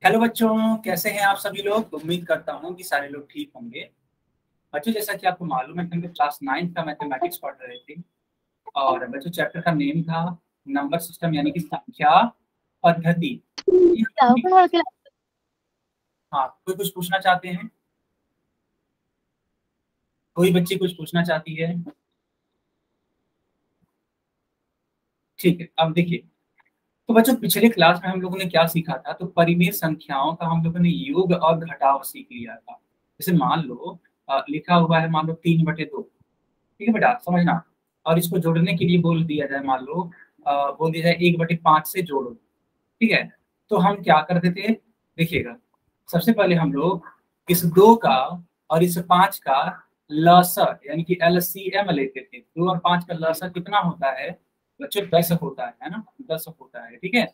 Hello बच्चों, कैसे हैं आप सभी लोग। उम्मीद करता हूँ कि सारे लोग ठीक होंगे। बच्चों, जैसा कि आपको मालूम है कि हम लोग क्लास 9 का मैथमेटिक्स पढ़ रहे थे और बच्चों चैप्टर का नेम था नंबर सिस्टम यानी कि संख्या पद्धति। हाँ, कोई कुछ पूछना चाहते हैं? कोई बच्ची कुछ पूछना चाहती है? ठीक है, अब देखिए। तो बच्चों, पिछले क्लास में हम लोगों ने क्या सीखा था, तो परिमेय संख्याओं का हम लोगों ने योग और घटाव सीख लिया था। जैसे मान लो लिखा हुआ है, मान लो 3/2। ठीक है बेटा, समझना। और इसको जोड़ने के लिए बोल दिया जाए, मान लो बोल दिया जाए 1/5 से जोड़ो। ठीक है, तो हम क्या करते थे, देखिएगा। सबसे पहले हम लोग इस 2 का और इस 5 का लसर यानी कि LCM लेते थे। 2 और 5 का लसर कितना होता है बच्चों? 10 होता है ना। 10 होता है, ठीक है।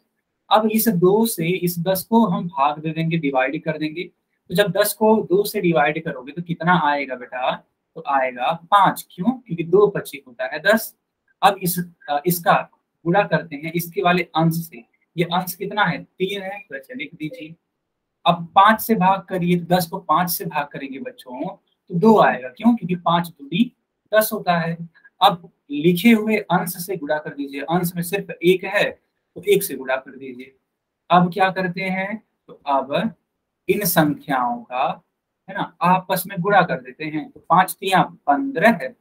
अब इस 2 से इस 10 को हम भाग दे देंगे, डिवाइड कर देंगे। तो जब 10 को 2 से डिवाइड करोगे तो कितना आएगा बेटा? तो आएगा 5। क्यों? क्योंकि 2 25 होता है 10। अब इसका गुणा करते हैं इसके वाले अंश से। ये अंश कितना है? 3 है, तो ऐसे लिख दीजिए। अब 5 से भाग करिए, तो 10 को 5 से भाग करेंगे बच्चों तो 2 आएगा। क्यों? क्योंकि 5 दूनी 10 होता है। अब लिखे हुए अंश से गुणा कर दीजिए। अंश में सिर्फ 1 है तो 1 से गुणा कर दीजिए। अब क्या करते हैं, तो अब इन संख्याओं का, है ना, आपस में गुणा कर देते हैं। तो 5 तिया 15 है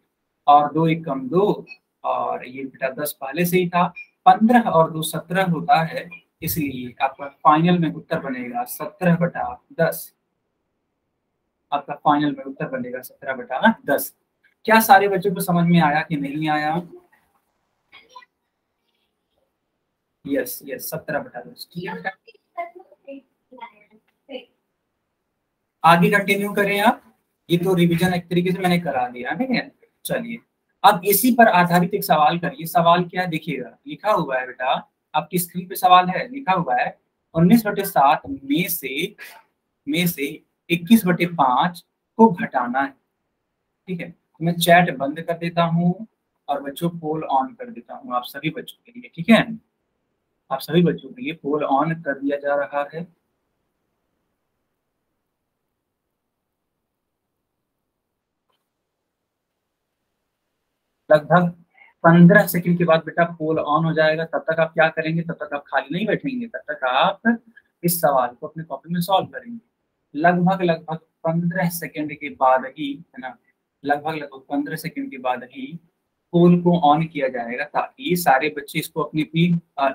और 2 एकम 2। और ये बेटा 10 पहले से ही था। 15 और 2 17 होता है। इसलिए आपका फाइनल में उत्तर बनेगा 17/10। आपका फाइनल में उत्तर बनेगा 17/10। क्या सारे बच्चों को समझ में आया कि नहीं आया? Yes yes, 17/10। आगे कंटिन्यू करें आप। ये तो रिवीजन एक तरीके से मैंने करा दिया, ठीक है। चलिए, अब इसी पर आधारित एक सवाल करिए। सवाल क्या है देखिएगा, लिखा हुआ है बेटा, आपकी स्क्रीन पे सवाल है, लिखा हुआ है 19/7 में से 21/5 को घटाना है। ठीक है, तो मैं चैट बंद कर देता हूँ और बच्चों पोल ऑन कर देता हूँ आप सभी बच्चों के लिए। ठीक है, आप सभी बच्चों के लिए पोल ऑन कर दिया जा रहा है। लगभग 15 सेकंड के बाद बेटा पोल ऑन हो जाएगा। तब तक आप क्या करेंगे? तब तक आप खाली नहीं बैठेंगे, तब तक आप इस सवाल को अपने कॉपी में सॉल्व करेंगे। लगभग लगभग 15 सेकंड के बाद ही, है ना, लगभग लगभग 15 सेकंड के बाद ही पोल को ऑन किया जाएगा, ताकि सारे बच्चे इसको अपनी अपनी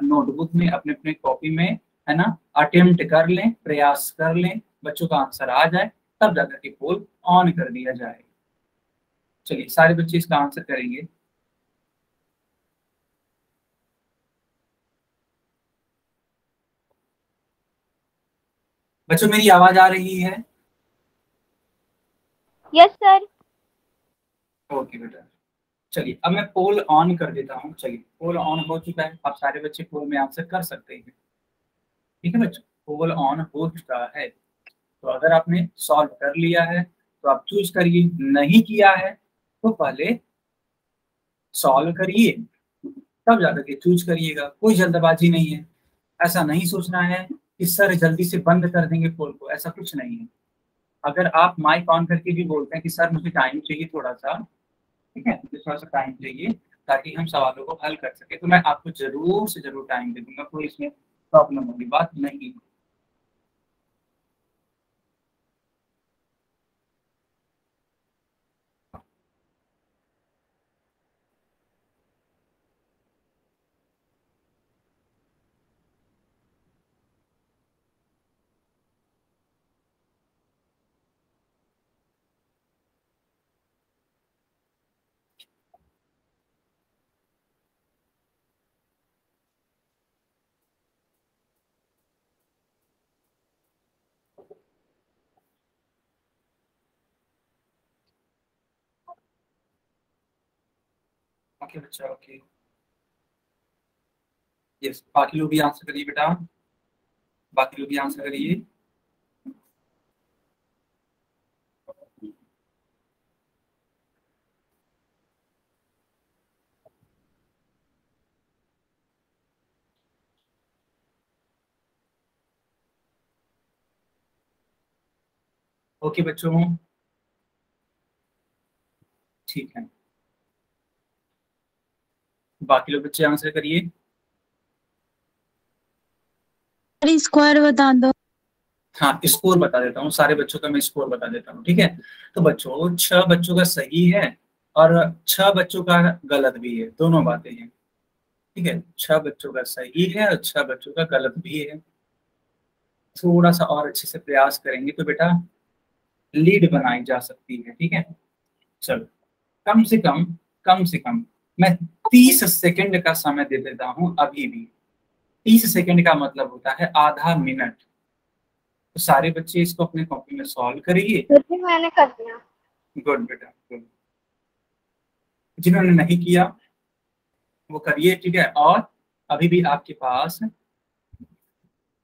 नोटबुक में, अपने अपने कॉपी में, है ना, अटेम्प्ट कर लें, प्रयास कर लें, बच्चों का आंसर आ जाए, तब जाकर के पोल ऑन कर दिया जाएगा। चलिए, सारे बच्चे इसका आंसर करेंगे। बच्चों, मेरी आवाज आ रही है? Yes sir. ओके बेटा। चलिए, अब मैं पोल ऑन कर देता हूँ। चलिए, पोल ऑन हो चुका है। आप सारे बच्चे पोल में आंसर कर सकते हैं। ठीक है बच्चों, पोल ऑन हो चुका है। तो अगर आपने सॉल्व कर लिया है तो आप चूज करिए, नहीं किया है तो पहले सॉल्व करिए, तब जाकर के चूज करिएगा। कोई जल्दबाजी नहीं है। ऐसा नहीं सोचना है कि सर जल्दी से बंद कर देंगे पोल को, ऐसा कुछ नहीं है। अगर आप माइक ऑन करके भी बोलते हैं कि सर मुझे टाइम चाहिए थोड़ा सा, ठीक है, मुझे थोड़ा सा टाइम चाहिए ताकि हम सवालों को हल कर सके, तो मैं आपको जरूर से जरूर टाइम दे दूंगा। कोई इसमें प्रॉब्लम वाली बात नहीं। ओके बच्चा, ओके। यस, बाकी लोग भी आंसर करिए बेटा, बाकी लोग भी आंसर करिए। ओके बच्चों, ठीक है, बाकी लोग बच्चे आंसर करिए। स्क्वायर बता दो। हाँ, स्कोर बता देता हूँ, सारे बच्चों का मैं स्कोर बता देता हूँ, ठीक है। तो बच्चों 6 बच्चों का सही है और 6 बच्चों का गलत भी है, दोनों बातें हैं, ठीक है। 6 बच्चों का सही है और 6 बच्चों का गलत भी है। थोड़ा सा और अच्छे से प्रयास करेंगे तो बेटा लीड बनाई जा सकती है, ठीक है। चलो, कम से कम, कम से कम मैं 30 सेकंड का समय दे देता हूँ अभी भी। 30 सेकंड का मतलब होता है आधा मिनट। तो सारे बच्चे इसको अपने कॉपी में सॉल्व करिए। मैंने कर दिया। गुड बेटा, गुड। जिन्होंने नहीं किया वो करिए, ठीक है। और अभी भी आपके पास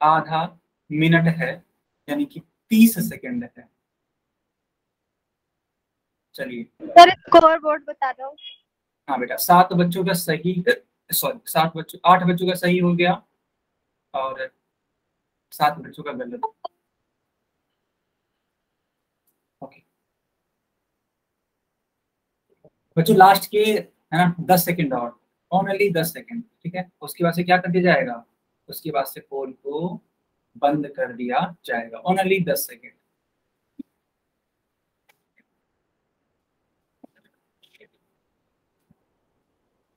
आधा मिनट है, यानी कि 30 सेकंड है। चलिए। सर स्कोर बोर्ड बता दो। हाँ बेटा, 7 बच्चों का सही, सॉरी 7 बच्चों, 8 बच्चों का सही हो गया और 7 बच्चों का गलत। ओके बच्चों, लास्ट के है ना 10 सेकंड और, ओनली 10 सेकंड, ठीक है। उसके बाद से क्या कर दिया जाएगा, उसके बाद से पोल को बंद कर दिया जाएगा, ओनली 10 सेकंड।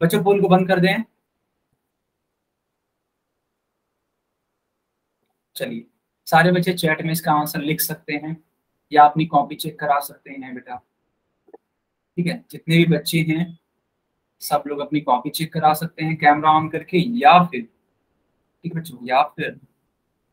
बच्चों पोल को बंद कर दें। चलिए, सारे बच्चे चैट में इसका आंसर लिख सकते हैं या अपनी कॉपी चेक करा सकते हैं बेटा, ठीक है। जितने भी बच्चे हैं सब लोग अपनी कॉपी चेक करा सकते हैं कैमरा ऑन करके, या फिर, ठीक है बच्चों, या फिर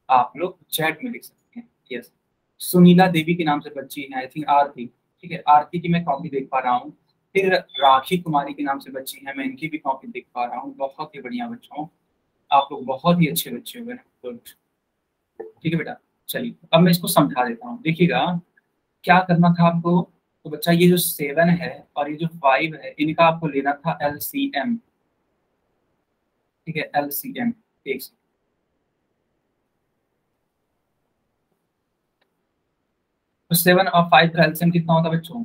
आप लोग चैट में लिख सकते हैं। यस, सुनीला देवी के नाम से बच्ची है, आई थिंक आरती, ठीक है। आरती की मैं कॉपी देख पा रहा हूँ। फिर राखी कुमारी के नाम से बच्ची है, मैं इनकी भी कॉपी देख पा रहा हूँ। बहुत ही बढ़िया बच्चों, आप लोग बहुत ही अच्छे बच्चे हो गए, गुड, ठीक है बेटा। चलिए, अब मैं इसको समझा देता हूँ, देखिएगा क्या करना था आपको। तो बच्चा ये जो 7 है और ये जो 5 है, इनका आपको लेना था LCM, ठीक है, LCM। एक तो 7 और 5 का एलसीएम कितना होता है बच्चों,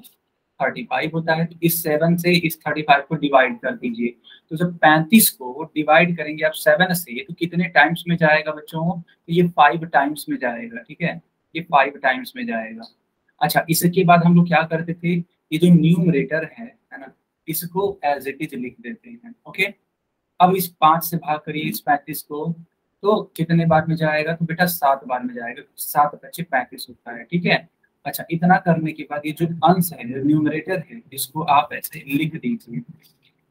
35 होता है। तो इस 7 से इस 35 को डिवाइड कर दीजिए। तो जब 35 को डिवाइड करेंगे आप 7 से, तो कितने टाइम्स में जाएगा बच्चों, तो ये 5 टाइम्स में जाएगा, ठीक है, ये 5 टाइम्स में जाएगा। अच्छा, इसके बाद हम लोग क्या करते थे, ये जो न्यूमरेटर है ना, इसको एज इट इज लिख देते हैं, ओके। अब इस 5 से भाग करिए इस 35 को, तो कितने बार में जाएगा, तो बेटा 7 बार में जाएगा, 7 पच्चीस 35 होता है, ठीक है। अच्छा, इतना करने के बाद ये जो अंश है, जो न्यूमरेटर है, इसको आप ऐसे लिख दीजिए।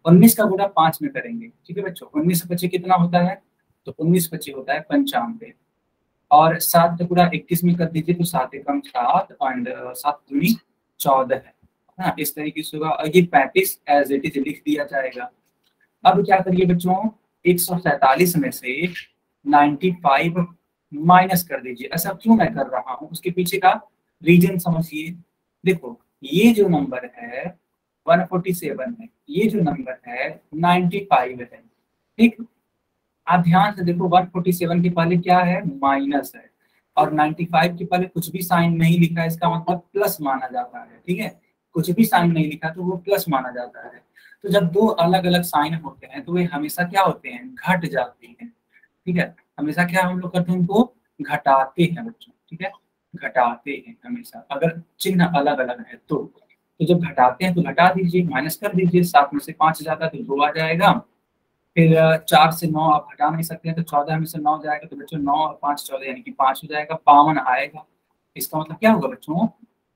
19 का गुणा 5 में करेंगे, ठीक है बच्चों। 19 पच्चीस कितना होता है, तो 19 पच्चीस होता है 95। और 7 का गुणा 21 में कर दीजिए, तो 7 एकम 7 एंड 7 दूनी 14 है। हाँ, इस तरीके से होगा। और ये 35 एज इट इज लिख दिया जाएगा। अब क्या करिए बच्चों, 147 में से 95 माइनस कर दीजिए। ऐसा क्यों मैं कर रहा हूँ, उसके पीछे का रीजन समझिए। देखो, ये जो नंबर है 147 है, ये जो नंबर है 95 है, ठीक। आप ध्यान से देखो, 147 के पहले क्या है, माइनस है, और 95 के पहले कुछ भी साइन नहीं लिखा है, इसका मतलब प्लस माना जाता है, ठीक है। कुछ भी साइन नहीं लिखा तो वो प्लस माना जाता है। तो जब दो अलग अलग साइन होते हैं तो वे हमेशा क्या होते हैं, घट जाते हैं, ठीक है। हमेशा क्या हम लोग करते हैं, उनको घटाते हैं बच्चों, ठीक है, घटाते हैं हमेशा, अगर चिन्ह अलग अलग है तो जब घटाते हैं तो घटा दीजिए, माइनस कर दीजिए। 7 में से 5 जाता है तो 2 आ जाएगा। फिर 4 से 9 आप हटा नहीं सकते हैं, तो 14 में से 9 जाएगा, तो बच्चों 9 और 5 14, यानी कि 5 हो जाएगा, 52 आएगा। इसका मतलब क्या होगा बच्चों,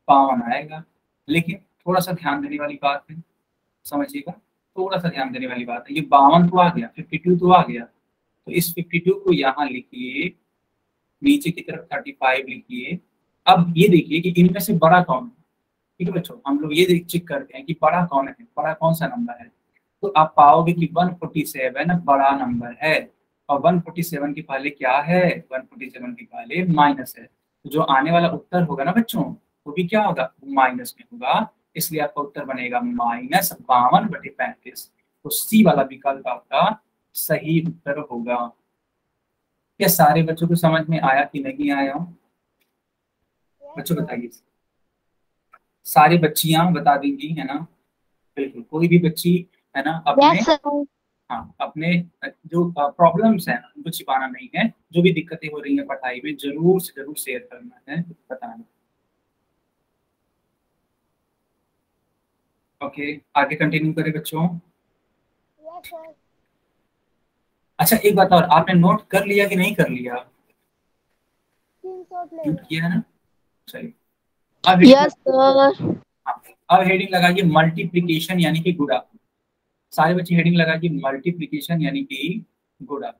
52 आएगा। लेकिन थोड़ा सा ध्यान देने वाली बात है, समझिएगा, थोड़ा सा ध्यान देने वाली बात है। ये 52 तो आ गया, 52 तो आ गया, तो इस 52 को यहाँ लिखिए, नीचे की तरफ 35 लिखिए। अब ये देखिए कि इनमें से बड़ा कौन है, ठीक है बच्चों। हम लोग ये चेक करते हैं कि बड़ा कौन है, बड़ा कौन सा नंबर है। तो आप पाओगे कि 147 बड़ा नंबर है, और 147 के पहले क्या है, 147 के पहले माइनस है। तो जो आने वाला उत्तर होगा ना बच्चों, वो भी क्या होगा, माइनस में होगा। इसलिए आपका उत्तर बनेगा -52/35। तो सी वाला विकल्प आपका सही उत्तर होगा। क्या सारे बच्चों को समझ में आया कि नहीं आया, बच्चों बताइए। सारी बच्चियां बता देंगी, है ना? बिल्कुल, कोई भी बच्ची, है ना, अपने, यस सर। हाँ, अपने जो प्रॉब्लम्स हैं उनको छिपाना नहीं है। जो भी दिक्कतें हो रही हैं पढ़ाई में, जरूर से जरूर शेयर करना है, बताना। ओके, आगे कंटिन्यू करें बच्चों। Yes sir. अच्छा, एक बात और, आपने नोट कर लिया कि नहीं कर लिया? स्क्रीनशॉट ले नोट लो। किया है ना? चलिए, अब हेडिंग, यस सर। अब हेडिंग लगाइए मल्टीप्लीकेशन यानी कि गुणा। सारे बच्चे हेडिंग लगाइए मल्टीप्लीकेशन यानी कि गुणा।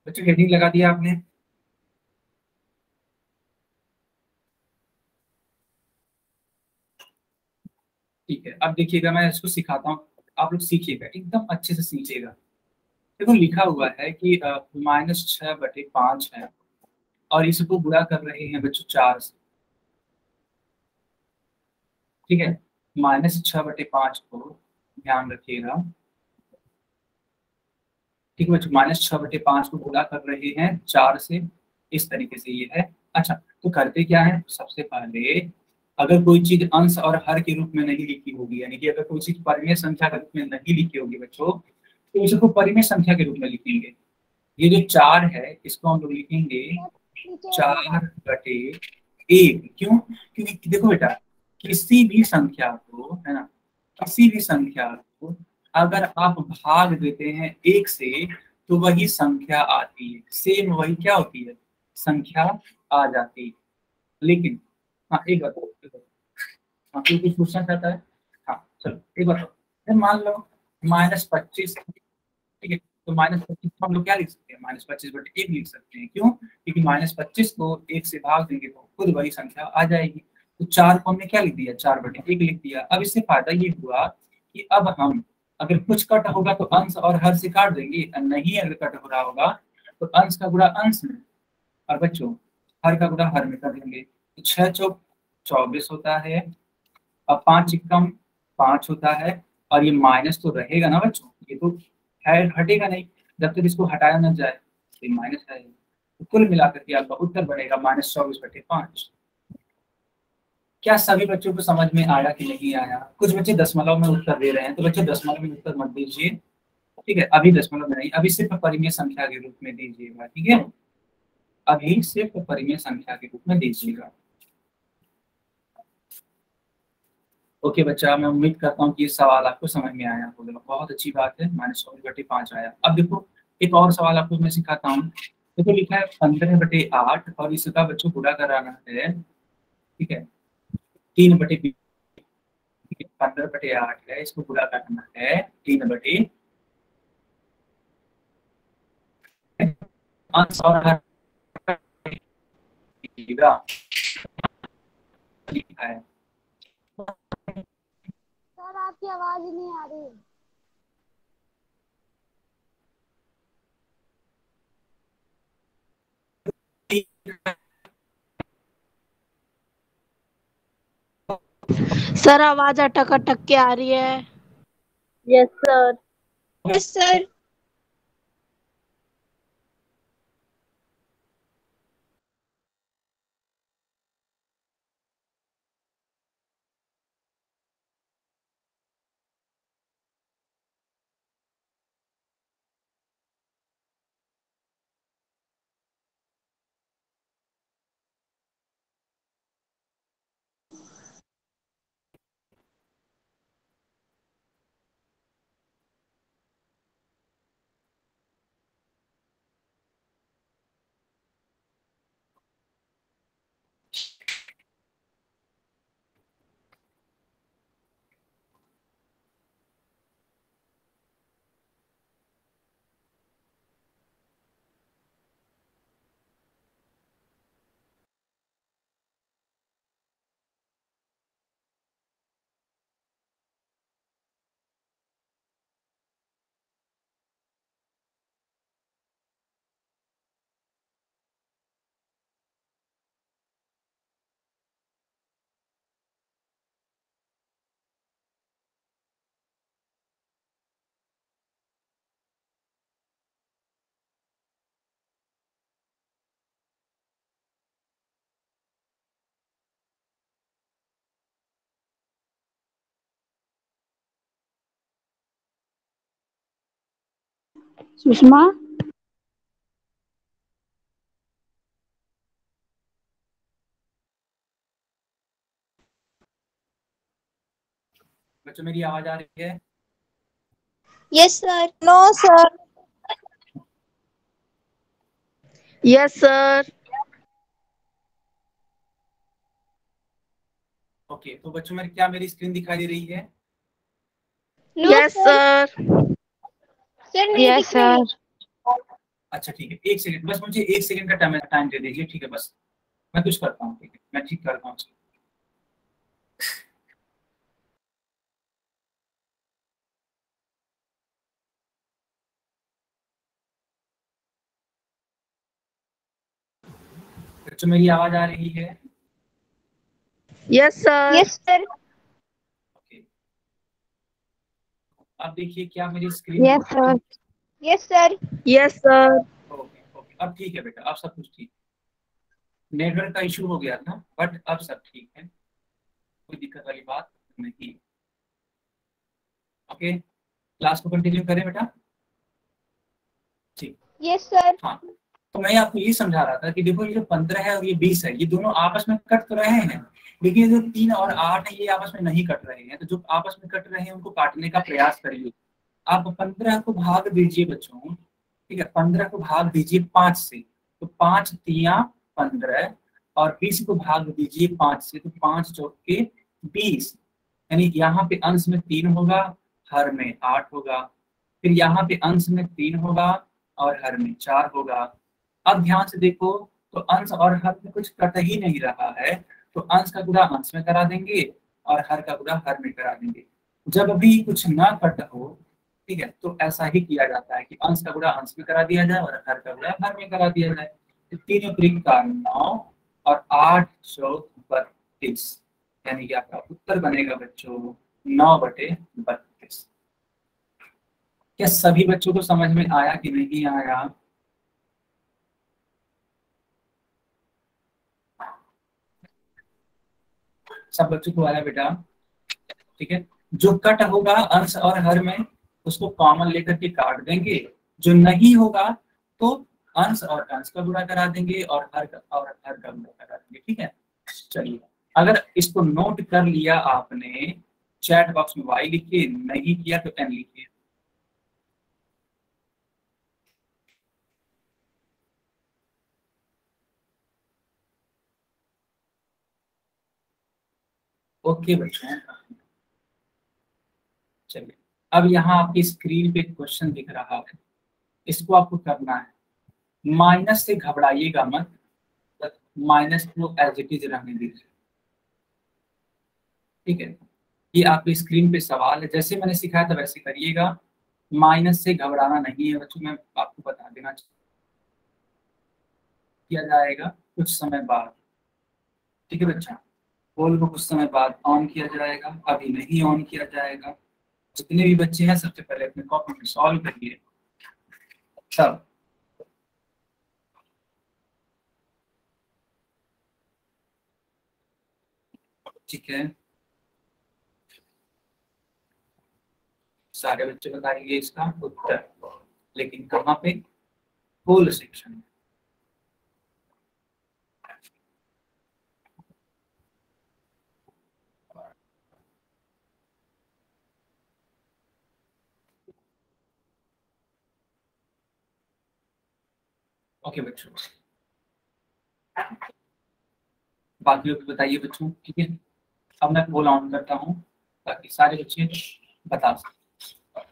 बच्चों हेडिंग लगा दिया आपने? ठीक है, अब देखिएगा, मैं इसको सिखाता हूँ, आप लोग सीखिएगा, एकदम अच्छे से सीखिएगा। देखो लिखा हुआ है कि -6/5 है, और इसको गुणा कर रहे हैं बच्चों 4 से। ठीक है, -6/5 को ध्यान रखिएगा। ठीक है बच्चों, -6/5 को गुणा कर रहे हैं 4 से, इस तरीके से ये है। अच्छा, तो करते क्या है, सबसे पहले अगर कोई चीज अंश और हर के रूप में नहीं लिखी होगी, यानी कि अगर कोई चीज परिमेय संख्या के रूप में नहीं लिखी होगी बच्चों, तो इसको परिमेय संख्या के रूप में लिखेंगे। ये जो 4 है, इसको हम लोग लिखेंगे 4/1। क्यों? क्योंकि देखो बेटा, किसी भी संख्या को, है ना, किसी भी संख्या को अगर आप भाग देते हैं 1 से, तो वही संख्या आती है, सेम वही क्या होती है, संख्या आ जाती है। लेकिन, हाँ एक बात, हाँ कोई कुछ पूछना चाहता है? हाँ चलो एक बात, फिर मान लो -25। ठीक है, तो -25 को हम लोग क्या लिख सकते हैं, -25/1 लिख सकते हैं। क्यों? क्योंकि -25 को 1 से भाग देंगे तो खुद वही संख्या आ जाएगी। तो 4 को हमने क्या लिख दिया, 4/1 लिख दिया। अब इससे फायदा ये हुआ कि अब हम, अगर कुछ कट होगा तो अंश और हर से काट देंगे, और नहीं अगर कट हो रहा होगा तो अंश का गुणा अंश में, और बच्चों हर का गुणा हर में कर देंगे। तो 6 चौक 24 होता है, अब 5 एकम 5 होता है, और ये माइनस तो रहेगा ना बच्चों, ये तो है, हटेगा नहीं जब तक इसको हटाया ना जाए, तो ये माइनस है। तो कुल मिलाकर के आपका उत्तर बनेगा -24/5। क्या सभी बच्चों को समझ में आया कि नहीं आया? कुछ बच्चे दशमलव में उत्तर दे रहे हैं, तो बच्चे दशमलव में उत्तर मत दीजिए। ठीक है, अभी दशमलव में नहीं, अभी सिर्फ परिमेय संख्या के रूप में दीजिएगा। ठीक है, अभी सिर्फ परिमेय संख्या के रूप में दीजिएगा। ओके बच्चा, मैं उम्मीद करता हूँ कि ये सवाल आपको समझ में आया होगा। बहुत अच्छी बात है, -24/5 आया। अब देखो, एक और सवाल आपको मैं सिखाता हूँ। देखो लिखा है 15/8, और इसका बच्चों गुणा कराना है। ठीक है, 3/20। 15/8 है, इसको गुणा करना है 3/, अंश और हर लिखा है। सर आपकी आवाज नहीं आ रही। सर आवाज अटक अटक के आ रही है। Yes sir. Yes sir. Sushma. बच्चों मेरी आवाज आ रही है? Yes sir. No sir. Yes sir. Okay, तो बच्चों मेरे क्या मेरी स्क्रीन दिखाई दे रही है? Yes sir. सर नहीं दिख रही। अच्छा ठीक है, एक सेकंड बस, मुझे एक सेकंड का टाइम दे दीजिए, ठीक है? बस मैं कुछ करता हूँ, ठीक है, मैं ठीक करता हूँ। बच्चों मेरी आवाज आ रही है? Yes sir. Yes sir. Okay, अब देखिए क्या मेरी screen. Yes sir. Yes sir. Yes sir. Okay okay, अब ठीक है बेटा, अब सब कुछ ठीक। नेटवर्क का इशू हो गया था, बट अब सब ठीक है, कोई दिक्कत वाली बात नहीं। ओके, क्लास को कंटिन्यू करें बेटा? ठीक। Yes sir. हाँ, तो मैं आपको ये समझा रहा था कि देखो ये जो 15 है और ये 20 है, ये दोनों आपस में कट तो रहे हैं, लेकिन ये जो 3 और 8 है ये आपस में नहीं कट रहे हैं। तो जो आपस में कट रहे हैं उनको काटने का प्रयास करिए। आप 15 को भाग दीजिए बच्चों, ठीक है? 15 को भाग दीजिए 5 से, तो 5 तिया 15, और 20 को भाग दीजिए 5 से, तो 5 चौके 20। यानी यहाँ पे अंश में 3 होगा, हर में 8 होगा। फिर यहाँ पे अंश में 3 होगा और हर में 4 होगा। अब ध्यान से देखो, तो अंश और हर में कुछ कट ही नहीं रहा है, तो अंश का गुणा अंश में करा देंगे और हर का गुणा हर में करा देंगे। जब भी कुछ ना कट हो, ठीक है, तो ऐसा ही किया जाता है कि अंश का गुणा अंश में करा दिया जाए और हर का गुणा हर में करा दिया जाए। तो 3 × 9 और 8 × 32, यानी कि आपका उत्तर बनेगा बच्चों 9/32। क्या सभी बच्चों को समझ में आया कि नहीं आया? सब बच्चों को आया बेटा? ठीक है, जो कट होगा अंश और हर में उसको कॉमन लेकर के काट देंगे, जो नहीं होगा तो अंश और अंश का गुणा करा देंगे और हर का गुणा करा देंगे। ठीक है, चलिए, अगर इसको नोट कर लिया आपने, चैट बॉक्स में वाई लिखिए, नहीं किया तो एन लिखिए। ओके बच्चों, चलिए, अब यहाँ आपकी स्क्रीन पे क्वेश्चन दिख रहा है, इसको आपको करना है। माइनस से घबराइएगा मत, माइनस को एज इट इज रहने दीजिए, ठीक है? ये आपकी स्क्रीन पे सवाल है, जैसे मैंने सिखाया था वैसे करिएगा। माइनस से घबराना नहीं है बच्चों, मैं आपको बता देना किया जाएगा कुछ समय बाद, ठीक है बच्चा? पोल को कुछ समय बाद ऑन किया जाएगा, अभी नहीं ऑन किया जाएगा। जितने भी बच्चे हैं सबसे पहले अपने कॉपी में सॉल्व करिए सब। ठीक है, सारे बच्चे बताएंगे इसका उत्तर, लेकिन कहाँ पे? होल सेक्शन में। ओके बच्चों, बाकी भी बताइए बच्चों, ठीक है? अब मैं पोल ऑन करता हूँ ताकि सारे बच्चे बता सकें,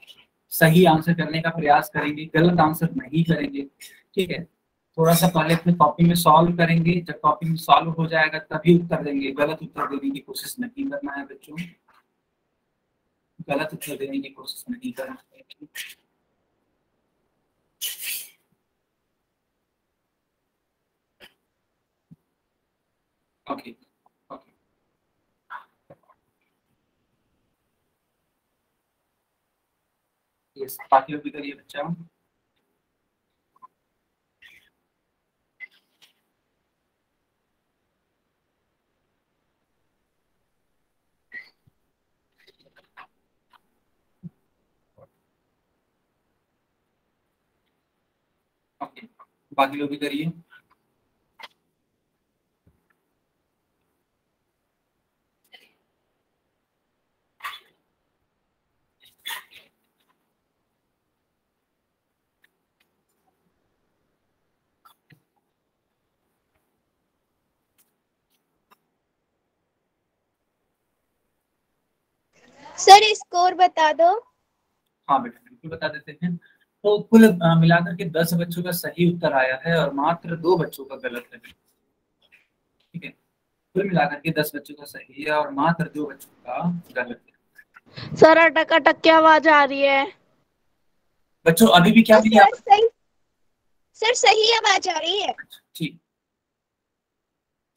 सही आंसर करने का प्रयास करेंगे, गलत आंसर नहीं करेंगे, ठीक है? थोड़ा सा पहले अपने कॉपी में सॉल्व करेंगे, जब कॉपी में सॉल्व हो जाएगा तभी उत्तर देंगे, गलत उत्तर देने की कोशिश नहीं करना है बच्चों, गलत उत्तर देने की कोशिश नहीं करना है। ओके ओके, यस, बाकी लोग भी करिए बच्चा। बाकी लोग भी करिए। सर स्कोर बता दो। हाँ बेटा बिल्कुल बता देते हैं। तो कुल मिलाकर के 10 बच्चों का सही उत्तर आया है और मात्र 2 बच्चों का गलत है। ठीक है, कुल मिलाकर के 10 बच्चों का सही है और मात्र 2 बच्चों का गलत है। सर अटक अटक के आवाज आ रही है। बच्चों अभी भी क्या सर सही, सर सही आवाज आ रही है। ठीक,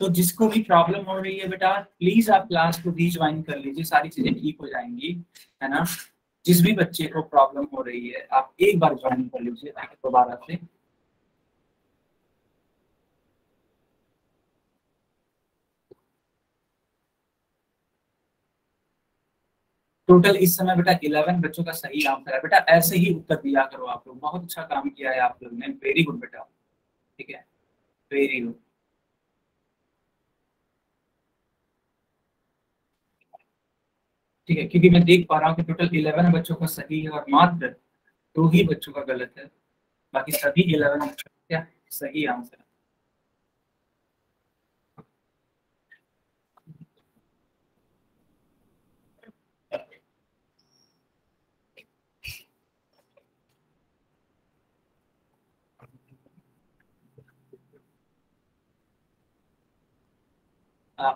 तो जिसको भी प्रॉब्लम हो रही है बेटा प्लीज आप क्लास को रीज्वाइन कर लीजिए, सारी चीजें ठीक हो जाएंगी, है ना। जिस भी बच्चे को प्रॉब्लम हो रही है आप एक बार ज्वाइन कर लीजिए ताकि दोबारा से। टोटल इस समय बेटा 11 बच्चों का सही आंसर है। बेटा ऐसे ही उत्तर दिया करो आप लोग, बहुत अच्छा काम किया है आप लोग ने, वेरी गुड बेटा। ठीक है, वेरी गुड। ठीक है, क्योंकि मैं देख पा रहा हूँ कि टोटल 11 बच्चों का सही है और मात्र 2 ही बच्चों का गलत है, बाकी सभी 11 बच्चों का क्या सही आंसर है।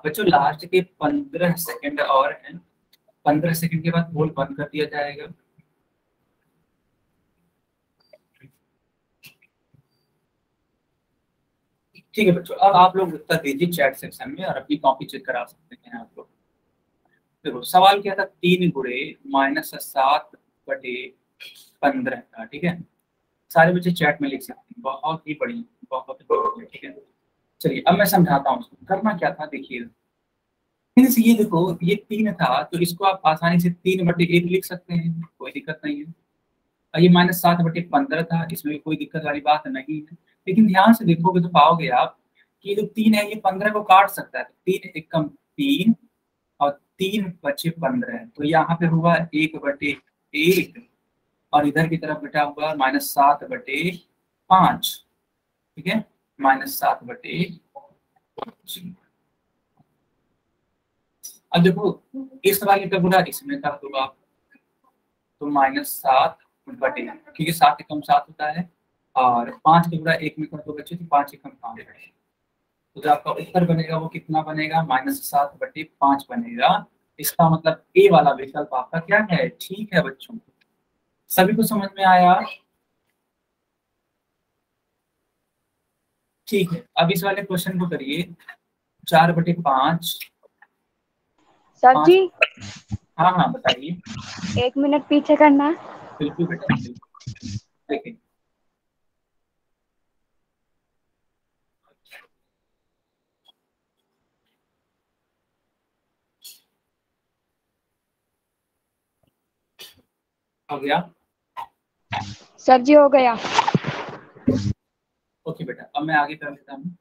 बच्चों लास्ट के 15 सेकंड और हैं, 15 सेकंड के बाद पोल बंद कर दिया जाएगा। ठीक है बच्चों, अब आप लोग उत्तर दीजिए चैट सेक्शन में और अपनी कॉपी चेक करा सकते हैं आप लोग। देखो सवाल क्या था, 3 गुणे -7/15 का। ठीक है, सारे बच्चे चैट में लिख सकते हैं, बहुत ही बढ़िया, बहुत ही बढ़िया। ठीक है, चलिए अब मैं समझाता हूँ उसको करना क्या था। देखिए मीन्स ये देखो, ये 3 था तो इसको आप आसानी से 3/1 लिख सकते हैं, कोई दिक्कत नहीं है। और ये -7/15 था, इसमें भी कोई दिक्कत वाली बात नहीं है। लेकिन ध्यान से देखोगे तो पाओगे आप कि ये जो 3 है ये 15 को काट सकता है। 3 एकम 3 और 3 बचे 15, तो यहाँ पे हुआ 1/1 और इधर की तरफ बेटा हुआ -7/5। ठीक है, -7/5। अब देखो इस वाले का गुणा इसमें कर दो आप, तो -7/, क्योंकि 7 एकम 7 होता है और 5 के गुणा 1 में कर दो बच्चे तो 5 एकम 5 है। तो जो आपका उत्तर बनेगा वो कितना बनेगा, -7/5 बनेगा। इसका मतलब ए वाला विकल्प आपका क्या है, ठीक है बच्चों। सभी को समझ में आया? ठीक है, अब इस वाले क्वेश्चन को करिए। 4/5। सर जी हाँ हाँ बताइए। 1 मिनट पीछे करना। बिल्कुल बेटा बिल्कुल। देखिए हो गया। सर जी हो गया। ओके बेटा, अब मैं आगे कर लेता हूँ।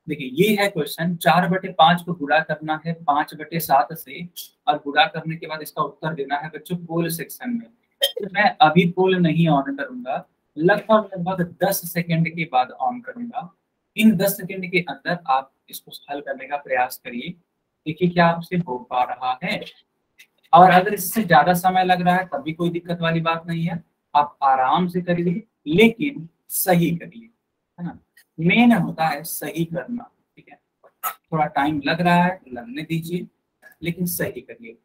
देखिए ये है क्वेश्चन, 4/5 को गुणा करना है 5/7 से और गुणा करने के बाद इसका उत्तर देना है बच्चों पोल सेक्शन में। तो मैं अभी पोल नहीं ऑन करूंगा, लगभग लगभग 10 सेकंड के बाद ऑन करूंगा। इन 10 सेकंड के अंदर आप इसको हल करने का प्रयास करिए, देखिए क्या आपसे हो पा रहा है। और अगर इससे ज्यादा समय लग रहा है तब भी कोई दिक्कत वाली बात नहीं है, आप आराम से करिए लेकिन सही करिए, है ना। मेन होता है सही करना। ठीक है, थोड़ा टाइम लग रहा है लगने दीजिए लेकिन सही करिए।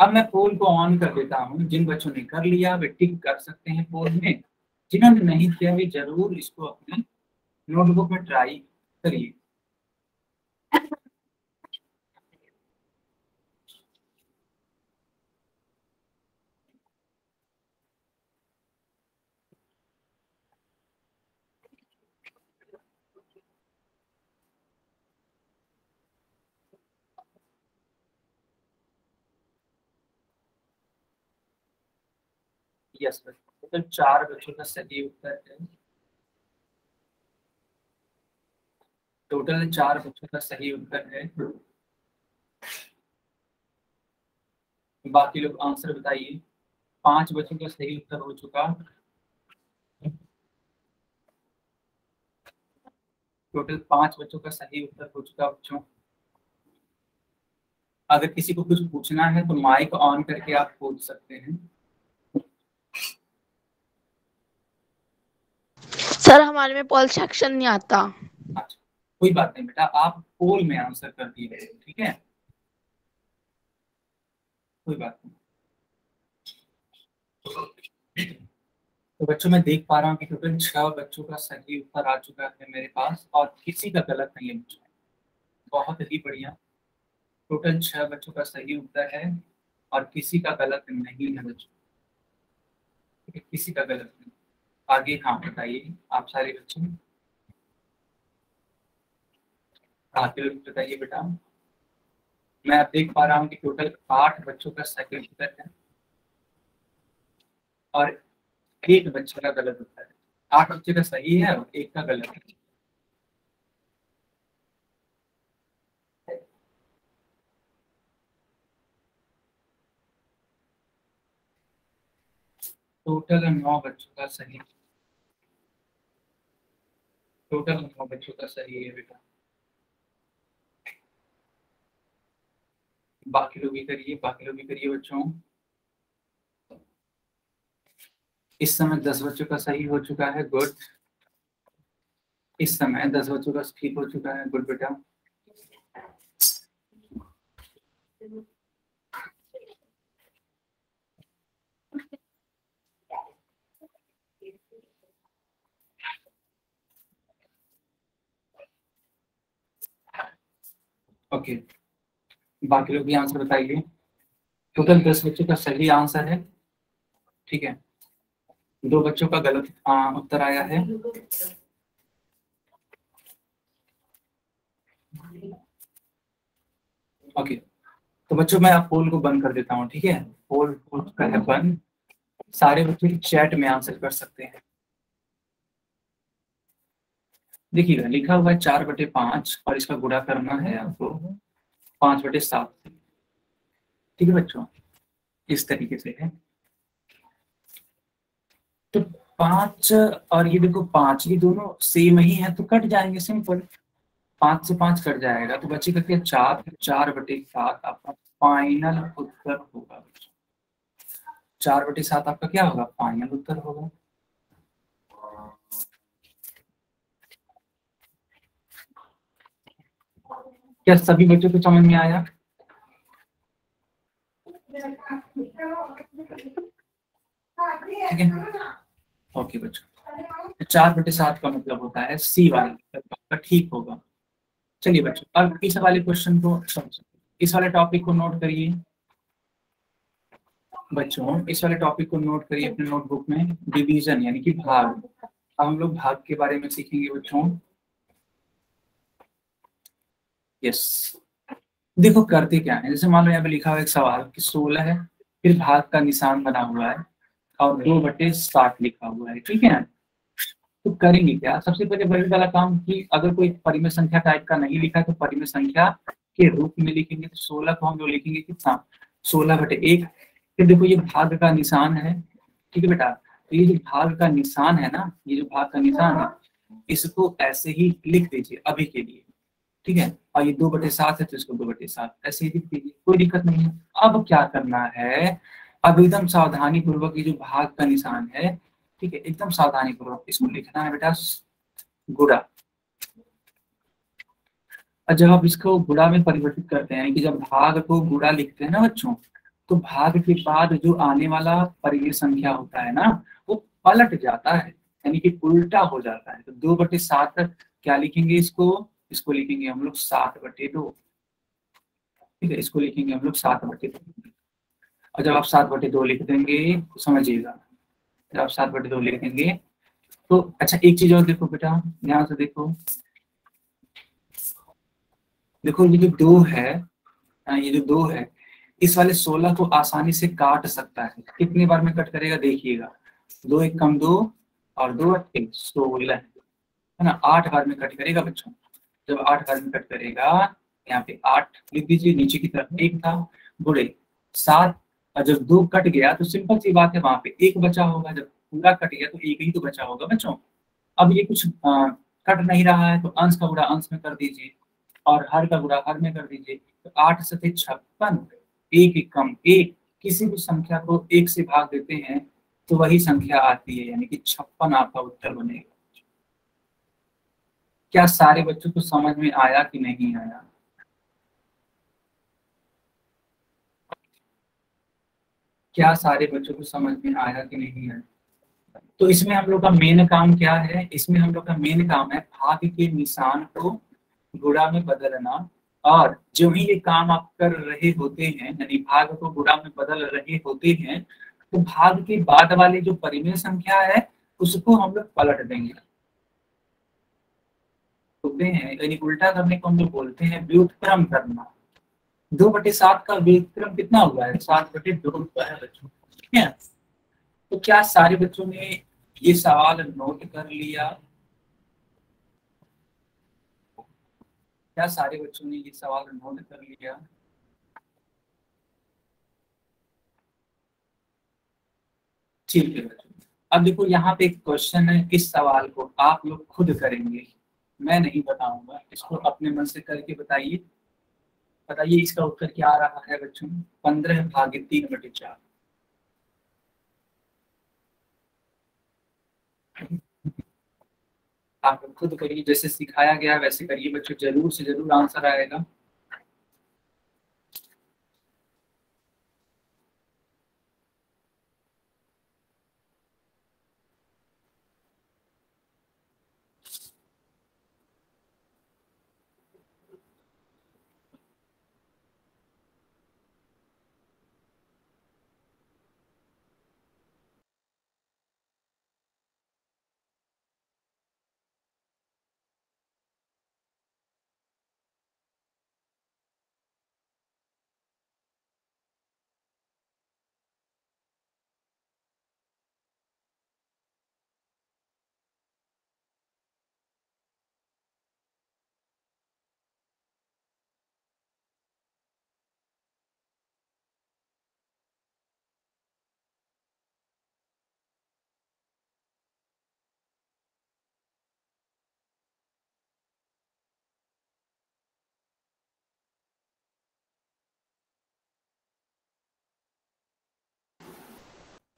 अब मैं पोल को ऑन कर देता हूँ, जिन बच्चों ने कर लिया वे टिक कर सकते हैं पोल में, जिन्होंने नहीं किया वे जरूर इसको अपनी नोटबुक में ट्राई करिए। यस बच्चों, टोटल 4 बच्चों का सही उत्तर है। टोटल 4 बच्चों का सही उत्तर है। बाकी लोग आंसर बताइए। 5 बच्चों का सही उत्तर हो चुका। टोटल 5 बच्चों का सही उत्तर हो चुका बच्चों। अगर किसी को कुछ पूछना है तो माइक ऑन करके आप पूछ सकते हैं। सर हमारे में पोल सेक्शन नहीं आता। अच्छा, कोई बात नहीं बेटा, आप पोल में आंसर कर दिए, ठीक है, कोई बात नहीं। तो बच्चों मैं देख पा रहा हूँ कि टोटल 6 बच्चों का सही उत्तर आ चुका है मेरे पास, और किसी का गलत नहीं है बच्चों। बहुत ही बढ़िया। टोटल 6 बच्चों का सही उत्तर है और किसी का गलत नहीं है बच्चों, ठीक है, किसी का गलत नहीं। आगे हाँ बताइए आप सारे बच्चे, आगे बताइए बेटा। मैं अब देख पा रहा हूँ कि टोटल 8 बच्चों का सही उत्तर है और 1 बच्चे का गलत उत्तर है। 8 बच्चे का सही है और 1 का गलत है। टोटल 9 बच्चों का सही, टोटल 9 बच्चों का सही है बेटा। बाकी लोग भी करिए, बाकी लोग भी करिए बच्चों। इस समय 10 बच्चों का सही हो चुका है, गुड। इस समय 10 बच्चों का ठीक हो चुका है, गुड बेटा। ओके, बाकी लोग भी आंसर बताइए। टोटल 10 बच्चों का सही आंसर है, ठीक है। 2 बच्चों का गलत उत्तर आया है। ओके, तो बच्चों मैं आप पोल को बंद कर देता हूँ, ठीक है। पोल का है बंद। सारे बच्चे चैट में आंसर कर सकते हैं। देखिएगा लिखा हुआ है 4/5 और इसका गुणा करना है आपको 5/7, ठीक है बच्चों, इस तरीके से है। तो 5 और ये देखो 5, ये दोनों सेम ही है तो कट जाएंगे, सिंपल। 5 से 5 कट जाएगा तो बच्चे करके 4, 4/7 आपका फाइनल उत्तर होगा। 4/7 आपका क्या होगा, फाइनल उत्तर होगा। क्या सभी बच्चों को समझ में आया? ठीक है, ओके बच्चों। 4/7 का मतलब होता है सी वाला, आपका ठीक होगा। चलिए बच्चों अब इस वाले क्वेश्चन को, इस वाले टॉपिक को नोट करिए बच्चों, इस वाले टॉपिक को नोट करिए अपने नोटबुक में। डिवीजन यानी कि भाग। अब हम लोग भाग के बारे में सीखेंगे बच्चों। यस, देखो करते क्या है, जैसे मान लो यहाँ पे लिखा हुआ एक सवाल कि 16 है, फिर भाग का निशान बना हुआ है और 2/7 लिखा हुआ है, ठीक है। तो करेंगे क्या, सबसे पहले वही वाला काम कि अगर कोई परिमेय संख्या टाइप का नहीं लिखा है तो परिमेय संख्या के रूप में लिखेंगे। तो 16 को हम लोग लिखेंगे कितना, 16/1। फिर देखो ये भाग का निशान है, ठीक है बेटा। तो ये जो भाग का निशान है ना, ये जो भाग का निशान है, इसको ऐसे ही लिख दीजिए अभी के लिए, ठीक है। और ये 2/7 है तो इसको 2/7 ऐसे ही लिख दीजिए, कोई दिक्कत नहीं है। अब क्या करना है, अब एकदम सावधानी पूर्वक ये जो भाग का निशान है, ठीक है, एकदम सावधानी पूर्वक इसको लिखना है बेटा गुणा। और जब आप इसको गुणा में परिवर्तित करते हैं, कि जब भाग को गुणा लिखते हैं ना बच्चों, तो भाग के बाद जो आने वाला परिमेय संख्या होता है ना, वो पलट जाता है, यानी कि उल्टा हो जाता है। तो 2/7 क्या लिखेंगे, इसको लिखेंगे हम लोग 7/2, ठीक है। इसको लिखेंगे हम लोग 7/2। और जब आप 7/2 लिख देंगे तो समझिएगा, जब आप 7/2 लिख देंगे तो अच्छा एक चीज और देखो बेटा, ध्यान से देखो। देखो ये जो 2 है, ये जो 2 है, इस वाले 16 को आसानी से काट सकता है। कितनी बार में कट करेगा देखिएगा, 2 1 कम 2 और 2 8 16 है ना, 8 बार में कट करेगा बच्चों। जब 8 बार में कट करेगा, यहाँ पे 8 लिख दीजिए, नीचे की तरफ 1 था, बोले 7, और जब 2 कट गया तो सिंपल सी बात है, वहां पे 1 बचा होगा। जब पूरा कट गया तो 1 ही तो बचा होगा बच्चों। अब ये कुछ कट नहीं रहा है तो अंश का गुणा अंश में कर दीजिए और हर का गुणा हर में कर दीजिए। तो 8 सते 56, 1 1 कम 1, किसी भी संख्या को 1 से भाग देते हैं तो वही संख्या आती है, यानी कि 56 आपका उत्तर बनेगा। क्या सारे बच्चों को समझ में आया कि नहीं आया? क्या सारे बच्चों को समझ में आया कि नहीं आया? तो इसमें हम लोग का मेन काम क्या है? इसमें हम लोग का मेन काम है भाग के निशान को गुणा में बदलना। और जो ही ये काम आप कर रहे होते हैं, यानी भाग को गुणा में बदल रहे होते हैं, तो भाग के बाद वाली जो परिमेय संख्या है उसको हम लोग पलट देंगे। बोलते हैं, यानी उल्टा करने को हम लोग बोलते हैं व्युत्क्रम करना। 2/7 का व्युत्क्रम कितना हुआ है? 7/2 हुआ है बच्चों, ठीक है। तो क्या सारे बच्चों ने ये सवाल नोट कर लिया? क्या सारे बच्चों ने ये सवाल नोट कर लिया? ठीक है बच्चों, अब देखो यहाँ पे एक क्वेश्चन है, इस सवाल को आप लोग खुद करेंगे, मैं नहीं बताऊंगा, इसको अपने मन से करके बताइए। बताइए इसका उत्तर क्या आ रहा है बच्चों? 15/3/4। आप लोग खुद करिए, जैसे सिखाया गया वैसे करिए बच्चों, जरूर से जरूर आंसर आएगा।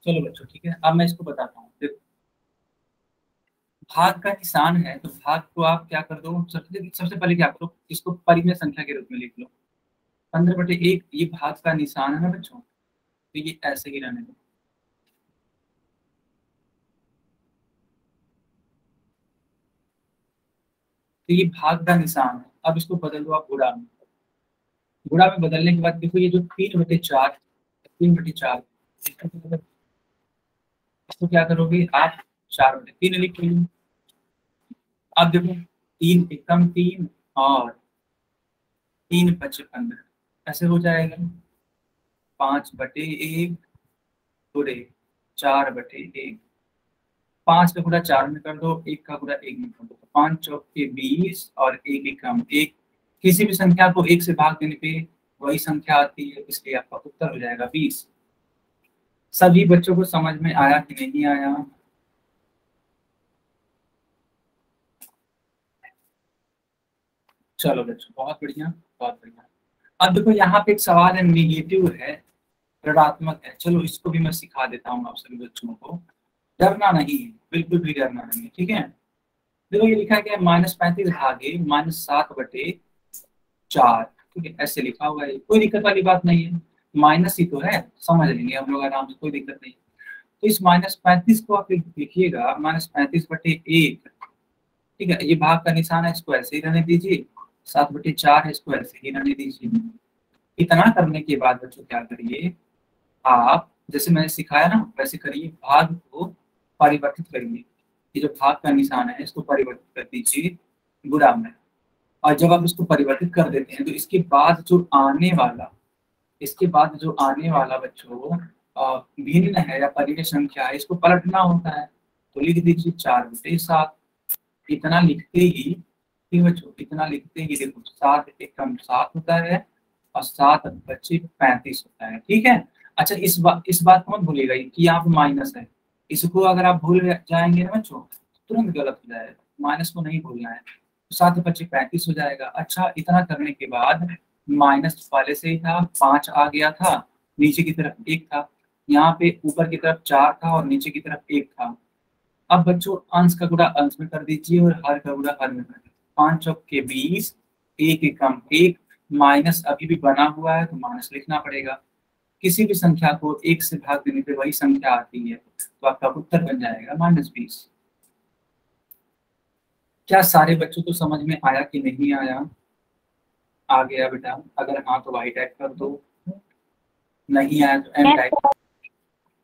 चलो बच्चों ठीक है, अब मैं इसको बताता हूँ। देखो भाग का निशान है, तो भाग को आप क्या कर दो, सबसे पहले क्या करो, इसको परिमेय संख्या के रूप में लिख लो। 15/1 ये भाग का निशान है ना बच्चों, तो ये ऐसे ही रहने दो। तो ये भाग का निशान है, अब इसको बदल दो आप गुणा में। गुणा में बदलने के बाद देखो ये जो 3/4, 3/4 इसको क्या करोगे आप, 4/3 लिख लो। अब देखो 3 एकम 3 और 3×5 = 15, ऐसे हो जाएगा। 5/1 गुणे 4/1, 5 का गुणा 4 में कर दो, 1 का गुणा 1 में कर दो, 5 चौके 20 और 1 एकम 1। किसी भी संख्या को 1 से भाग देने पे वही संख्या आती है, इसलिए आपका उत्तर हो जाएगा 20। सभी बच्चों को समझ में आया कि नहीं आया? चलो बच्चों बहुत बढ़िया, बहुत बढ़िया। अब देखो यहाँ पे एक सवाल है, निगेटिव है, ऋणात्मक है। चलो इसको भी मैं सिखा देता हूँ आप सभी बच्चों को। डरना नहीं है, बिल्कुल भी डरना नहीं है, ठीक है। देखो ये लिखा गया -35 भागे -7/4, ठीक है, ऐसे लिखा हुआ है, कोई दिक्कत वाली बात नहीं है, माइनस ही तो है, समझ लेंगे हम लोग आराम से, कोई दिक्कत नहीं। तो इस -35 को आप लिखिएगा -35/1, ठीक है। ये भाग का निशान है, इसको ऐसे ही रहने दीजिए। 7/4 है, इसको ऐसे ही रहने दीजिए। इतना करने के बाद बच्चों क्या करिए आप, जैसे मैंने सिखाया ना वैसे करिए, भाग को परिवर्तित करिए। ये जो भाग का निशान है इसको परिवर्तित कर दीजिए गुणा में। और जब आप इसको परिवर्तित कर देते हैं तो इसके बाद जो आने वाला इसके बाद जो आने वाला बच्चों भिन्न है या परिमेय संख्या है, इसको पलटना होता है। तो लिख दीजिए 4/7। इतना लिखते ही, ठीक बच्चों, इतना लिखते ही देखो 7 एकम 7 होता है और 7×5 = 35 होता है। ठीक है। अच्छा, इस बात को मत भूलिएगा कि यहाँ पे माइनस है। इसको अगर आप भूल जाएंगे ना बच्चों, तुरंत गलत हो जाएगा। माइनस को नहीं भूलना है। तो 7×5 = 35 हो जाएगा। अच्छा, इतना करने के बाद माइनस पहले से ही था, 5 आ गया था, नीचे की तरफ 1 था, यहाँ पे ऊपर की तरफ 4 था और नीचे की तरफ 1 था। अब बच्चों अंश का गुणा अंश में कर दीजिए और हर का गुणा हर में कर दीजिए। 5 चौक के 20, 1 एकम 1, माइनस अभी भी बना हुआ है तो माइनस लिखना पड़ेगा। किसी भी संख्या को 1 से भाग देने पे वही संख्या आती है, तो आपका उत्तर बन जाएगा -20। क्या सारे बच्चों को समझ में आया कि नहीं आया? आ गया बेटा? अगर हाँ तो वाई टाइप कर दो, नहीं आया तो एम टाइप।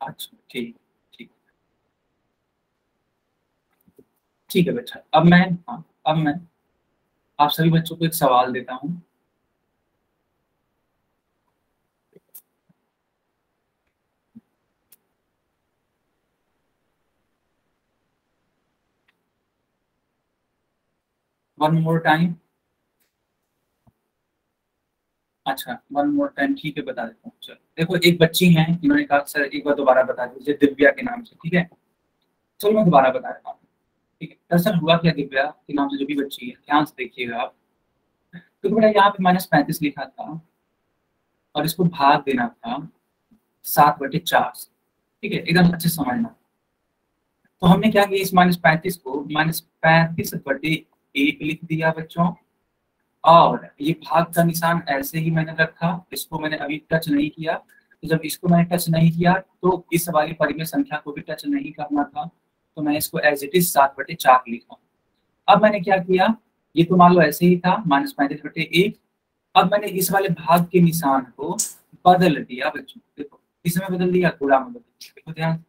अच्छा, ठीक ठीक ठीक है बेटा। अब मैं आप सभी बच्चों को एक सवाल देता हूँ। One more time. अच्छा, वन मोर टाइम, ठीक है, बता देता हूँ। चलो देखो, एक बच्ची है, इन्होंने कहा सर एक बार दोबारा बता दीजिए, दिव्या के नाम से। ठीक है, चलो मैं दोबारा बता देता हूँ। ठीक है, दरअसल हुआ क्या, दिव्या के नाम से जो भी बच्ची है, ध्यान से देखिएगा आप। तो बेटा यहाँ पे -35 लिखा था और इसको भाग देना था 7/4 से। ठीक है, एकदम अच्छे से समझना। तो हमने क्या किया, इस -35 को -35/1 लिख दिया बच्चों। और ये भाग का निशान ऐसे ही मैंने रखा, इसको मैंने अभी टच नहीं किया। तो जब इसको मैंने टच नहीं किया तो इस वाली परिमेय संख्या को भी टच नहीं करना था, तो मैं इसको एज इट इज 7/4 लिखा। अब मैंने क्या किया, ये तो मान लो ऐसे ही था -35/1। अब मैंने इस वाले भाग के निशान को बदल दिया बच्चों। देखो, इसमें बदल दिया, गुणा में बदल दिया। देखो ध्यान,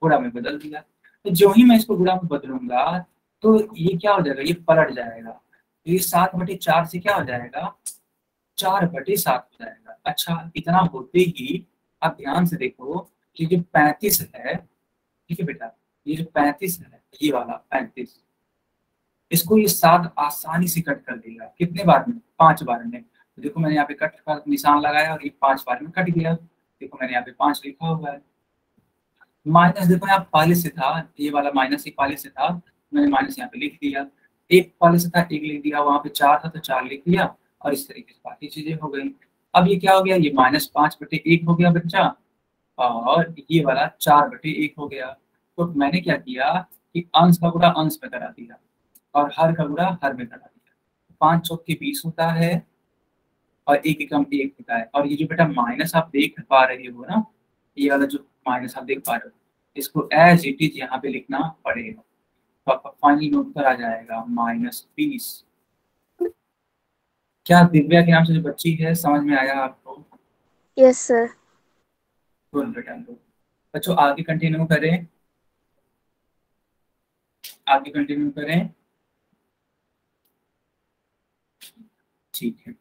गुणा में बदल दिया। तो जो ही मैं इसको गुणा में बदलूंगा तो ये क्या हो जाएगा, ये पलट जाएगा। ये 7/4 से क्या हो जाएगा, 4/7 हो जाएगा। अच्छा, इतना होते ही आप ध्यान से देखो कि जो 35 है, ठीक है बेटा, ये जो 35 है, ये वाला 35, इसको ये 7 आसानी से कट कर देगा। कितने बार में? 5 बार में। तो देखो मैंने यहाँ पे कट का निशान लगाया और ये 5 बार में कट गया। देखो मैंने यहाँ पे 5 लिखा हुआ है। माइनस देखो यहाँ पहले से था, ये वाला माइनस ही पहले से था, मैंने माइनस यहाँ पे लिख दिया। एक पहले से था, एक लिख दिया, वहां पे 4 था तो 4 लिख दिया, और इस तरीके से बाकी चीजें हो गई। अब ये क्या हो गया, ये -5/1 हो गया बच्चा, और ये वाला 4/1 हो गया। तो मैंने क्या किया कि अंश का गुणा अंश में करा दिया और हर का गुणा हर में करा दिया। 5 चौक के 20 होता है और 1 एकम 1 होता है। और ये जो बेटा माइनस आप देख पा रहे हो ना, ये वाला जो माइनस आप देख पा रहे हो, इसको एज इट इज यहाँ पे लिखना पड़ेगा। तो आपका फाइनल उत्तर आ जाएगा -20। क्या दिव्या के नाम से जो बच्ची है, समझ में आया आपको? Yes sir. गुड बेटा, गुड। बच्चों आगे कंटिन्यू करें, आगे कंटिन्यू करें। ठीक है,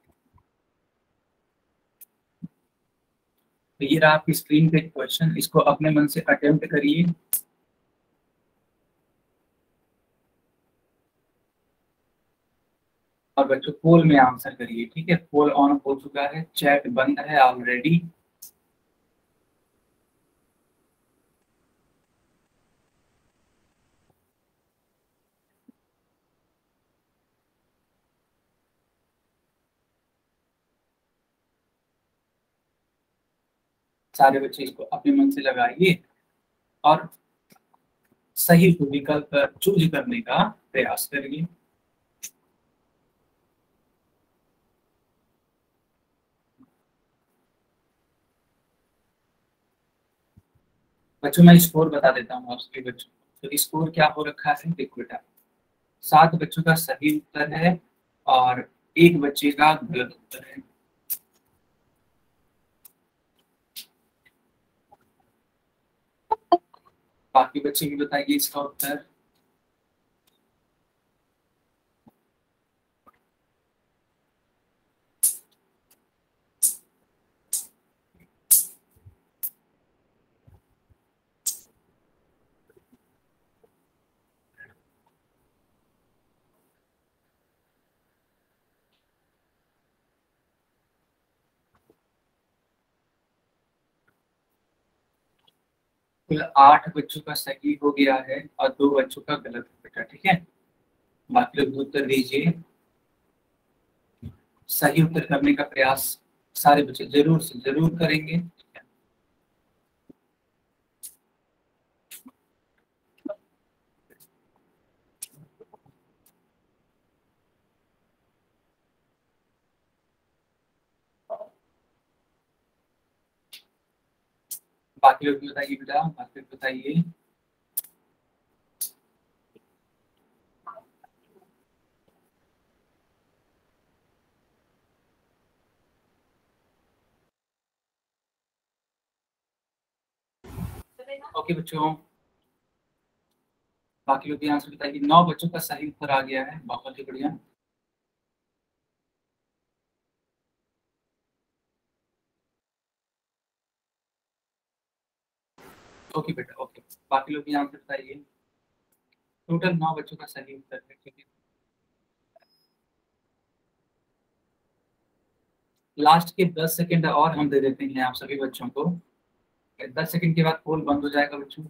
तो ये रहा आपकी स्क्रीन पे क्वेश्चन, इसको अपने मन से अटेम्प्ट करिए। और बच्चों पोल में आंसर करिए। ठीक है, पोल ऑन हो चुका है, चैट बंद है ऑलरेडी। सारे बच्चे इसको अपने मन से लगाइए और सही विकल्प चूज करने का प्रयास करिए। बच्चों मैं स्कोर बता देता हूँ आप सभी बच्चों को। तो स्कोर क्या हो रखा है, देखो बेटा, 7 बच्चों का सही उत्तर है और 1 बच्चे का गलत उत्तर है। बाकी बच्चे भी बताइए इसका उत्तर। कुल 8 बच्चों का सही हो गया है और 2 बच्चों का गलत है बेटा, ठीक है। बाकी लोग उत्तर दीजिए। सही उत्तर करने का प्रयास सारे बच्चे जरूर से जरूर करेंगे। बाकी लोग भी बताइए बेटा, बाकी लोग बताइए। ओके बच्चों, बाकी लोग भी आंसर बताइए। 9 बच्चों का सही उत्तर आ गया है, बहुत ही बढ़िया। ओके बेटा, ओके। बाकी लोग भी आंसर बताइए। टोटल 9 बच्चों का सही उत्तर है, ठीक है। लास्ट के 10 सेकंड और हम दे देते हैं आप सभी बच्चों को। 10 सेकंड के बाद पोल बंद हो जाएगा बच्चों।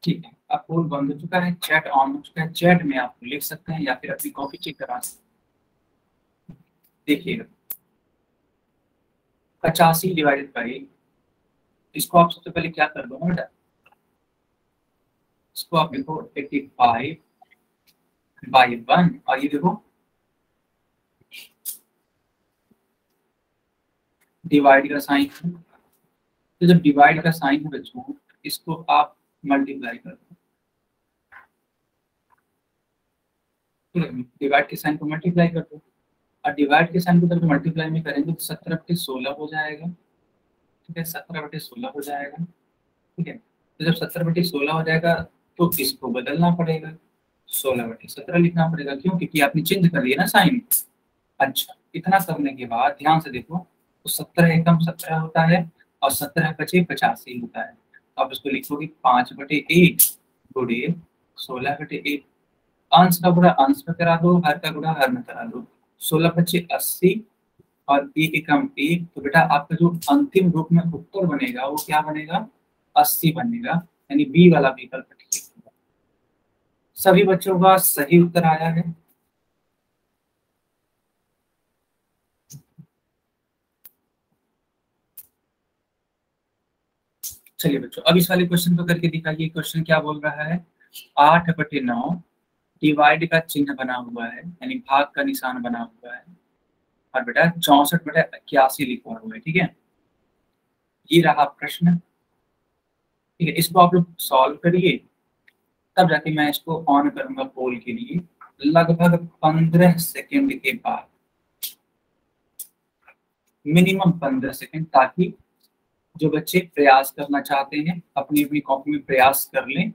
ठीक है, अब पोल बंद हो चुका है, चैट ऑन हो चुका है। चैट में आप लिख सकते हैं या फिर अपनी कॉपी चेक करा सकते हैं। देखिएगा, 85 डिवाइडेड बाई, इसको आप सबसे पहले क्या कर दो ना बेटा, इसको आप लिखो 85 बाई 1, और ये देखो डिवाइड का साइन है। तो जब डिवाइड का साइन है बच्चों, इसको आप मल्टीप्लाई कर दो। डिवाइड के साइन को मल्टीप्लाई कर दो, और डिवाइड के साइन को जब मल्टीप्लाई में करेंगे तो 17/16 हो जाएगा, ठीक है। 17/16 हो जाएगा, ठीक है। तो जब 17/16 हो जाएगा तो इसको बदलना पड़ेगा, 16/17 लिखना पड़ेगा। क्यों? क्योंकि आपने चेंज कर लिया ना साइन। अच्छा, इतना करने के बाद ध्यान से देखो, तो 17 एकम 17 होता है और 17 पचे 85 होता है। तो आप इसको लिखोगे 5/1 गुणे 16/1। अंश का गुणा अंश में करा दो, हर का गुणा हर में करा दो। 16/80 और 1 एकम 1। तो बेटा आपका जो अंतिम रूप में उत्तर बनेगा वो क्या बनेगा? 80 बनेगा, यानी बी वाला विकल्प ठीक होगा। सभी बच्चों का सही उत्तर आया है। चलिए बच्चों, अब इस वाले क्वेश्चन को करके दिखाइए। क्वेश्चन क्या बोल रहा है? 8/9 डिवाइड का चिन्ह बना हुआ है, यानी भाग का निशान बना हुआ है, और बेटा 64/81 लिखा हुआ है, ठीक है। ये रहा प्रश्न, ठीक है। इसको आप लोग सॉल्व करिए, तब जाके मैं इसको ऑन करूंगा पोल के लिए। लगभग 15 सेकेंड के बाद, मिनिमम 15 सेकेंड, ताकि जो बच्चे प्रयास करना चाहते हैं अपनी अपनी कॉपी में प्रयास कर लें।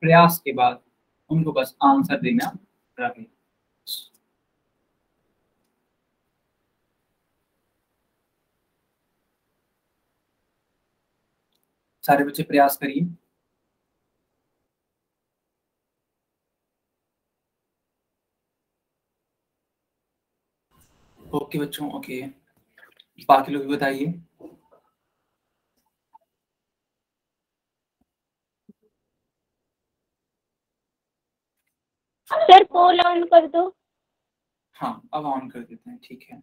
प्रयास के बाद उनको बस आंसर देना रहे। सारे बच्चे प्रयास करिए। ओके बच्चों, ओके। बाकी लोग भी बताइए। सर पोल ऑन कर दो। हाँ, अब ऑन कर देते हैं, ठीक है।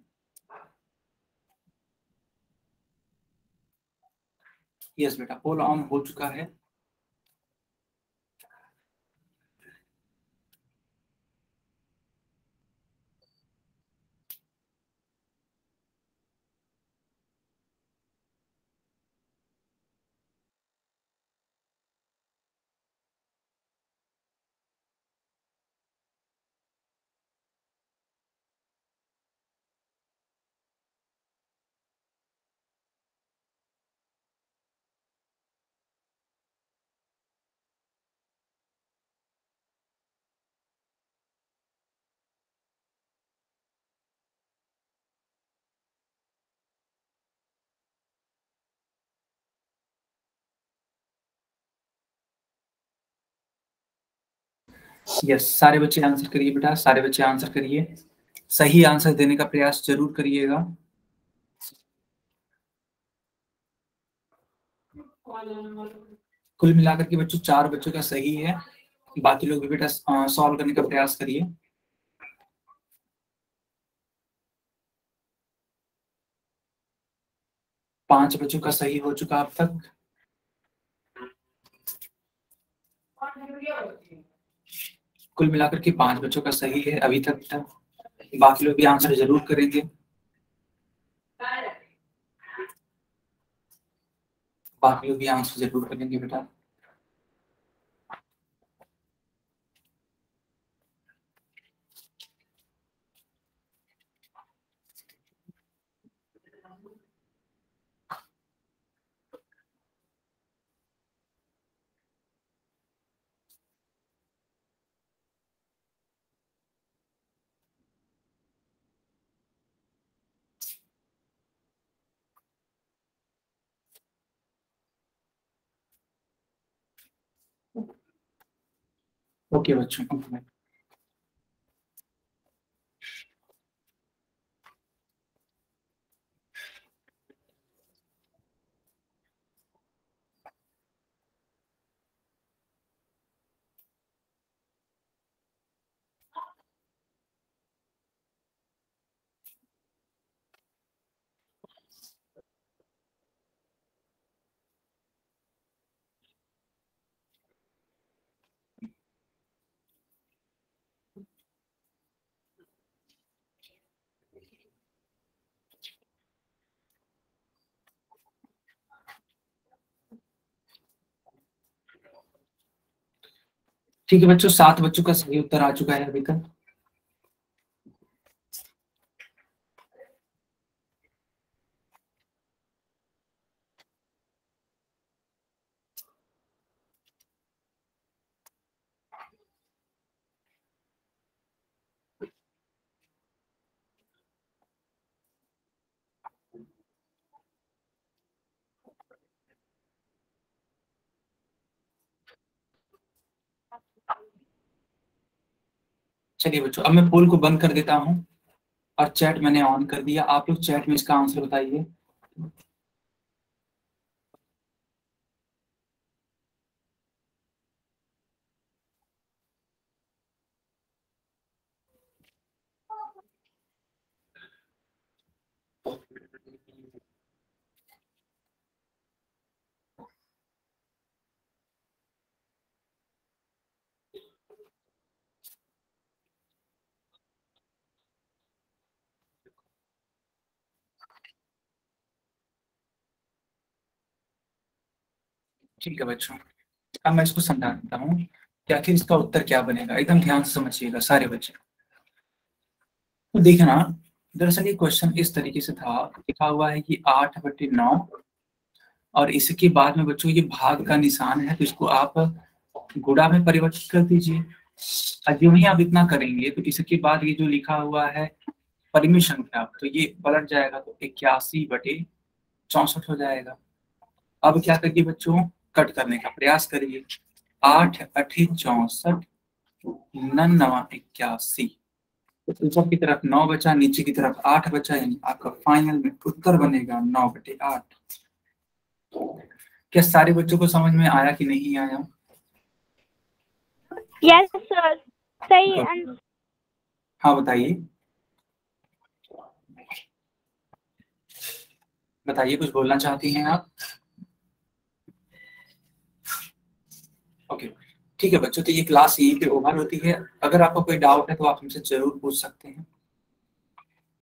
यस बेटा, पोल ऑन हो चुका है। यस, सारे बच्चे आंसर करिए बेटा, सारे बच्चे आंसर करिए। सही आंसर देने का प्रयास जरूर करिएगा। कुल मिलाकर के बच्चों 4 बच्चों का सही है, बाकी लोग भी बेटा सॉल्व करने का प्रयास करिए। पांच बच्चों का सही हो चुका अब तक। कुल मिलाकर के 5 बच्चों का सही है अभी तक। बाकी लोग भी आंसर जरूर करेंगे। बाकी लोग भी आंसर जरूर करेंगे बेटा। ओके बच्चों, ठीक है बच्चों, 7 बच्चों का सही उत्तर आ चुका है अभी तक। चलिए बच्चों, अब मैं पोल को बंद कर देता हूँ और चैट मैंने ऑन कर दिया। आप लोग चैट में इसका आंसर बताइए। ठीक है बच्चों, अब मैं इसको समझा देता हूँ कि आखिर इसका उत्तर क्या बनेगा। एकदम ध्यान से समझिएगा सारे बच्चे। तो देखना, दरअसल ये क्वेश्चन इस तरीके से था, लिखा हुआ है कि 8/9 और इसके बाद में बच्चों ये भाग का निशान है, तो इसको आप गुणा में परिवर्तित कर दीजिए। जो ही आप इतना करेंगे तो इसके बाद ये जो लिखा हुआ है परिमेय संख्या, तो ये पलट जाएगा, तो 81/64 हो जाएगा। अब क्या करिए बच्चों, कट करने का प्रयास करिए। 8 8 64 9 9 81, तो ऊपर की तरफ 9 बचा, नीचे की तरफ 8 बचा, यानी आपका फाइनल में उत्तर बनेगा 9/8। क्या सारे बच्चों को समझ में आया कि नहीं आया? यस सर, सही आंसर। हाँ बताइए, बताइए, कुछ बोलना चाहती हैं आप? ओके, ठीक है बच्चों, तो ये क्लास यहीं पे ओवर होती है। अगर आपको कोई डाउट है तो आप हमसे जरूर पूछ सकते हैं।